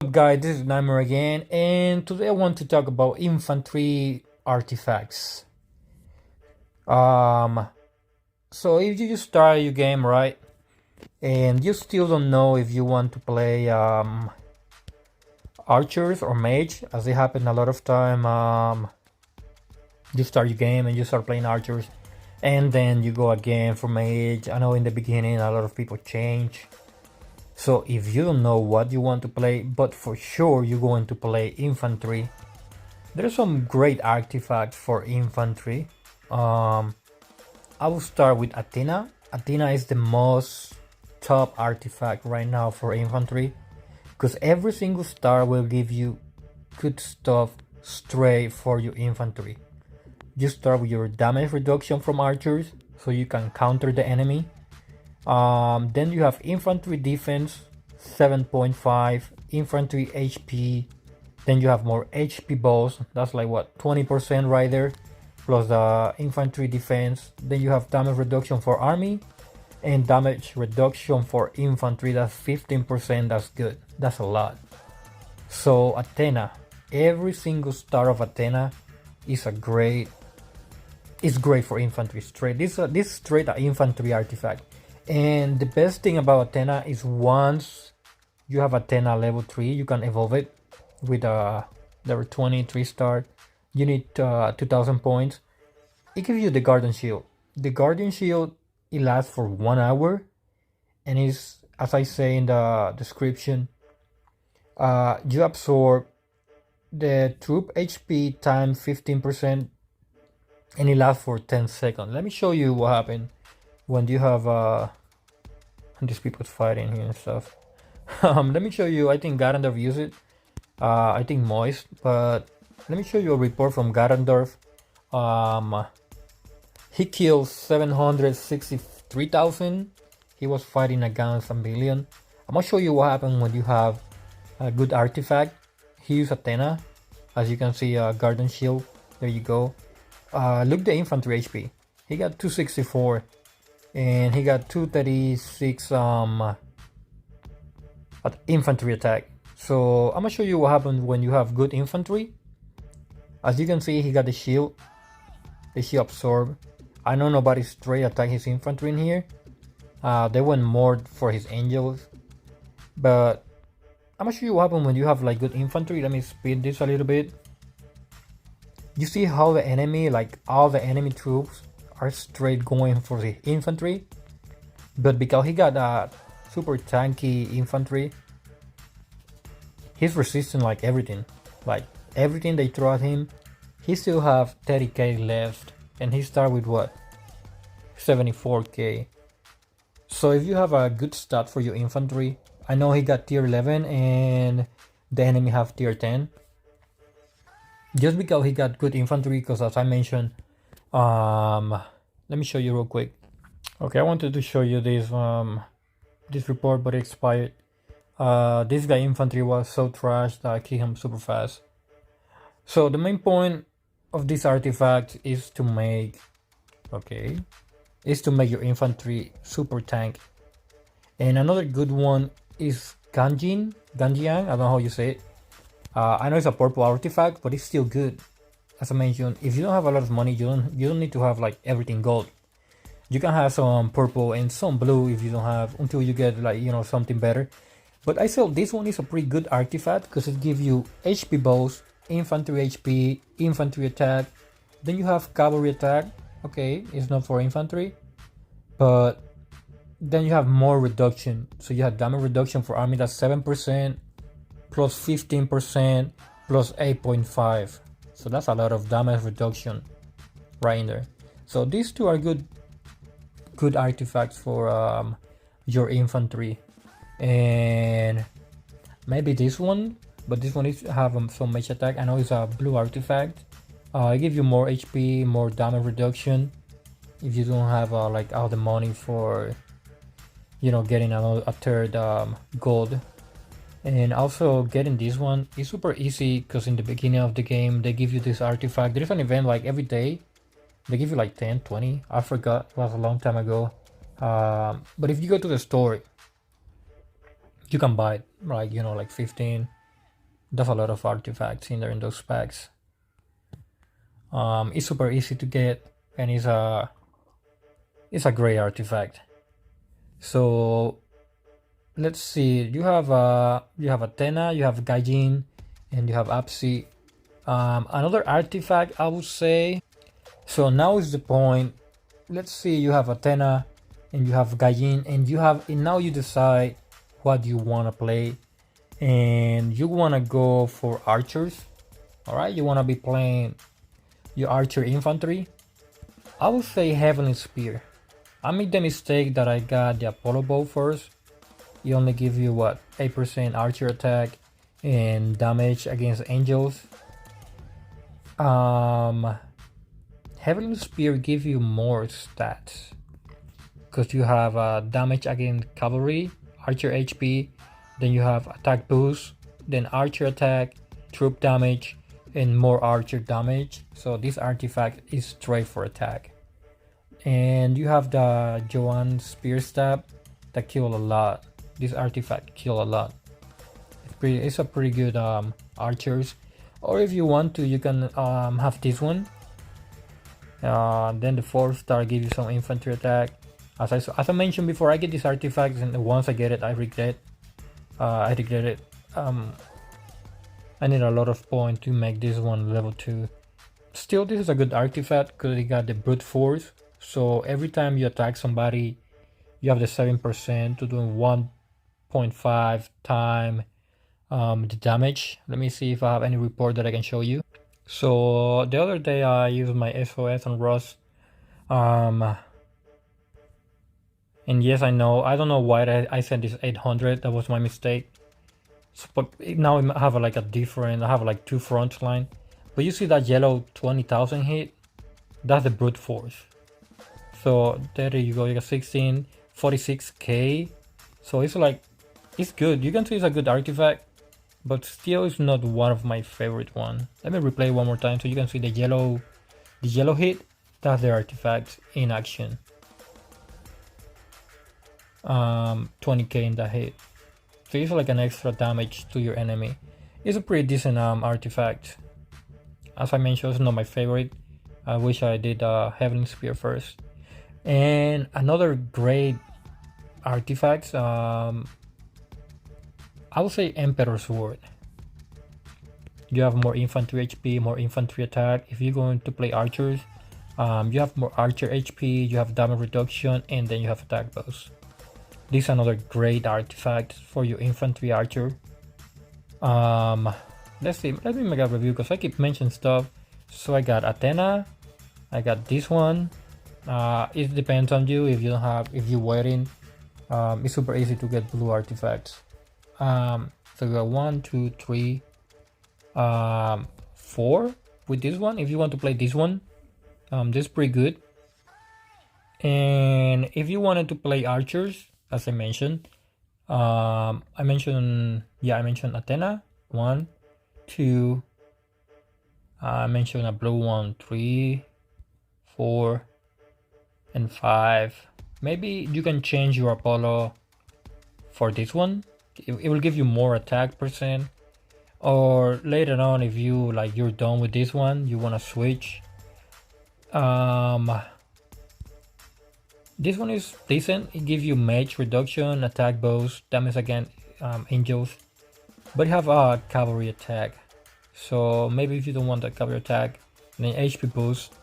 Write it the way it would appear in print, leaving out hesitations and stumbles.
What's up guys, this is Nightmare again, and today I want to talk about infantry artifacts. Um, so if you just start your game, right, and you still don't know if you want to play archers or mage, as it happens a lot of time, you start your game and you start playing archers, and then you go again for mage. I know in the beginning a lot of people change. So if you don't know what you want to play, but for sure you're going to play infantry, there's some great artifacts for infantry. I will start with Athena. Athena is the most top artifact right now for infantry, because every single star will give you good stuff straight for your infantry. You start with your damage reduction from archers, so you can counter the enemy. Then you have infantry defense 7.5, infantry HP, then you have more HP balls, that's like what, 20% right there, plus the infantry defense. Then you have damage reduction for army and damage reduction for infantry, that's 15%. That's good, that's a lot. So Athena, every single star of Athena is great for infantry straight. This straight infantry artifact. And the best thing about Athena is once you have Athena level 3, you can evolve it with level 23 star. You need 2000 points. It gives you the Guardian Shield. The Guardian Shield, it lasts for 1 hour, and is, as I say in the description, you absorb the troop HP times 15%, and it lasts for 10 seconds. Let me show you what happened when you have these people fighting here and stuff. Let me show you. I think Garandorf used it. I think Moist, but let me show you a report from Garandorf. He killed 763,000. He was fighting against a million. I'm gonna show you what happened when you have a good artifact. He used Athena, as you can see, Guardian Shield. There you go. Look the infantry HP. He got 264, and he got 236 infantry attack. So I'm gonna show you what happens when you have good infantry. As you can see, he got the shield absorb. I know nobody straight attack his infantry in here. They went more for his angels, but I'm gonna show you what happens when you have like good infantry. Let me speed this a little bit. You see how the enemy, like all the enemy troops, are straight going for the infantry, but because he got super tanky infantry, he's resisting like everything they throw at him. He still have 30k left, and he start with what, 74k. So if you have a good stat for your infantry, I know he got tier 11 and the enemy have tier 10, just because he got good infantry. Because as I mentioned, let me show you real quick. Okay, I wanted to show you this this report, but it expired. This guy infantry was so trash that I killed him super fast. So the main point of this artifact is to make your infantry super tank. And another good one is Ganjiang. I don't know how you say it. I know it's a purple artifact, but it's still good. As I mentioned, if you don't have a lot of money, you don't need to have like everything gold. You can have some purple and some blue if you don't have, until you get like, you know, something better. But I feel this one is a pretty good artifact because it gives you HP bows, infantry HP, infantry attack. Then you have cavalry attack. Okay, it's not for infantry, but then you have more reduction. So you have damage reduction for army, that's 7%, plus 15%, plus 8.5. So that's a lot of damage reduction right in there. So these two are good artifacts for your infantry. And maybe this one, but this one is have some mage attack. I know it's a blue artifact. It gives you more HP, more damage reduction if you don't have like all the money for, you know, getting a third gold. And also getting this one is super easy because in the beginning of the game they give you this artifact. There's an event like every day. They give you like 10, 20. I forgot, it was a long time ago. But if you go to the store, you can buy it, like, you know, like 15. There's a lot of artifacts in there in those packs. It's super easy to get, and it's a great artifact. So let's see. You have Athena, you have Gaijin, and you have Apsi. Another artifact I would say. So now is the point. Let's see. You have Athena, and you have Gaijin, and now you decide what you want to play, and you want to go for archers. All right, you want to be playing your archer infantry. I would say Heavenly Spear. I made the mistake that I got the Apollo bow first. It only gives you what, 8% archer attack and damage against angels. Heavenly Spear gives you more stats because you have damage against cavalry, archer HP, then you have attack boost, then archer attack, troop damage, and more archer damage. So this artifact is straight for attack. And you have the Joan Spear Stab that kill a lot. This artifact kill a lot. It's a pretty good archers. Or if you want to, you can have this one. Then the 4-star gives you some infantry attack. As I mentioned before, I get these artifacts, and once I get it, I regret it. I need a lot of points to make this one level 2. Still, this is a good artifact because it got the brute force. So every time you attack somebody, you have the 7% to doing 1.5 times the damage. Let me see if I have any report that I can show you. So the other day I used my SOS on Rust. And yes, I don't know why I said this 800. That was my mistake. So, but now I have like I have like 2 front line. But you see that yellow 20,000 hit? That's the brute force. So there you go, you got 46k. So it's like, it's good. You can see it's a good artifact, but still it's not one of my favorite one. Let me replay it one more time so you can see the yellow hit. That's the artifact in action. 20k in that hit. So it's like an extra damage to your enemy. It's a pretty decent artifact. As I mentioned, it's not my favorite. I wish I did Heavenly Spear first. And another great artifacts, I would say Emperor's Sword. You have more infantry HP, more infantry attack. If you're going to play archers, you have more archer HP, you have damage reduction, and then you have attack boost. This is another great artifact for your infantry archer. Let's see, let me make a review because I keep mentioning stuff. So I got Athena, I got this one. It depends on you. If you're waiting, it's super easy to get blue artifacts. So you got 1, 2, 3, 4 with this one. If you want to play this one, this is pretty good. And if you wanted to play archers, as I mentioned, I mentioned Athena, 1, 2. I mentioned a blue one, 3, 4. And 5. Maybe you can change your Apollo for this one. It will give you more attack %. Or later on, if you're done with this one, you want to switch. This one is decent. It gives you mage reduction, attack boost, damage against angels, but you have a cavalry attack. So maybe if you don't want that cavalry attack, then HP boost.